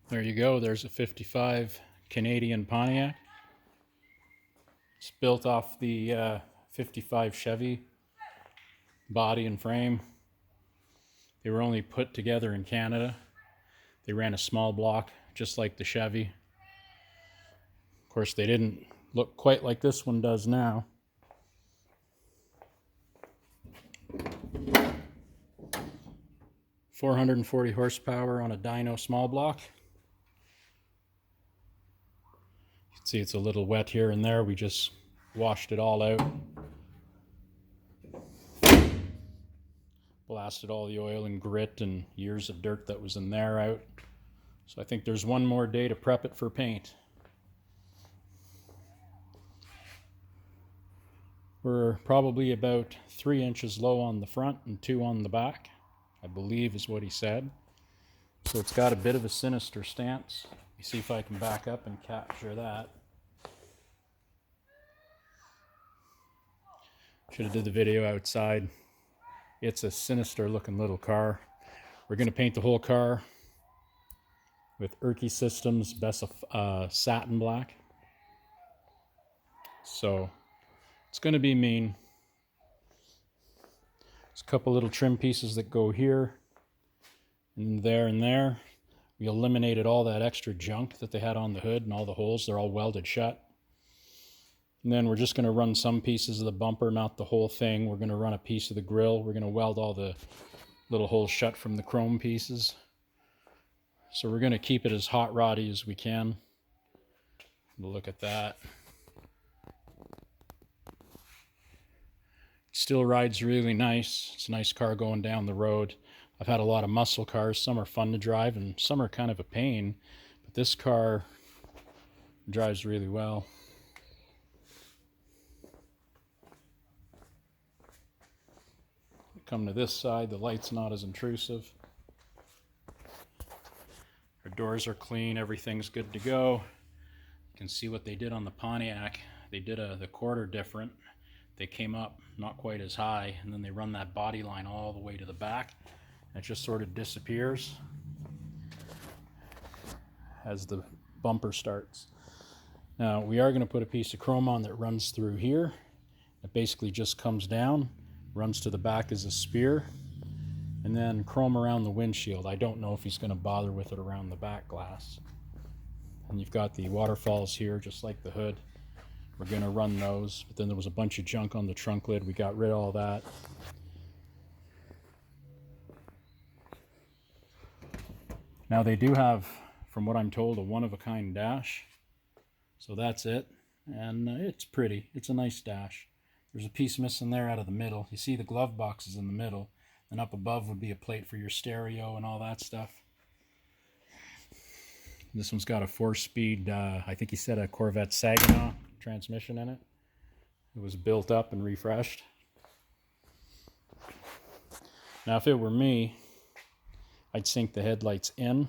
There you go. There's a 55 Canadian Pontiac. It's built off the 55 Chevy body and frame. They were only put together in Canada. They ran a small block just like the Chevy. Of course, they didn't look quite like this one does now. .440 horsepower on a dyno small block. You can see it's a little wet here and there. We just washed it all out. Blasted all the oil and grit and years of dirt that was in there out. So I think there's one more day to prep it for paint. We're probably about 3 inches low on the front and 2 on the back, I believe is what he said. So it's got a bit of a sinister stance. Let me see if I can back up and capture that. Should have did the video outside. It's a sinister looking little car. We're going to paint the whole car with Erkey Systems Best Satin Black. So it's going to be mean. There's a couple little trim pieces that go here and there. We eliminated all that extra junk that they had on the hood and all the holes. They're all welded shut. And then we're just going to run some pieces of the bumper, not the whole thing. We're going to run a piece of the grill. We're going to weld all the little holes shut from the chrome pieces. So we're going to keep it as hot roddy as we can. Look at that. Still rides really nice. It's a nice car going down the road. I've had a lot of muscle cars. Some are fun to drive and some are kind of a pain. But this car drives really well. Come to this side, the light's not as intrusive. Our doors are clean, everything's good to go. You can see what they did on the Pontiac. They did the quarter different. They came up not quite as high, and then they run that body line all the way to the back. And it just sort of disappears as the bumper starts. Now we are going to put a piece of chrome on that runs through here. It basically just comes down, runs to the back as a spear, and then chrome around the windshield. I don't know if he's going to bother with it around the back glass. And you've got the waterfalls here, just like the hood. We're going to run those, but then there was a bunch of junk on the trunk lid. We got rid of all that. Now they do have, from what I'm told, a one-of-a-kind dash. So that's it, and it's pretty. It's a nice dash. There's a piece missing there out of the middle. You see the glove box is in the middle, and up above would be a plate for your stereo and all that stuff. This one's got a 4-speed, I think he said a Corvette Saginaw transmission in it. It was built up and refreshed. Now if it were me, I'd sink the headlights in,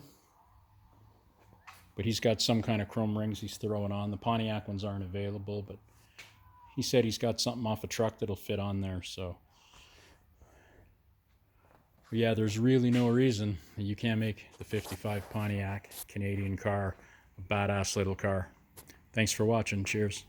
but he's got some kind of chrome rings he's throwing on. The Pontiac ones aren't available, but he said he's got something off a truck that'll fit on there. So yeah, there's really no reason that you can't make the 55 Pontiac Canadian car a badass little car. Thanks for watching. Cheers.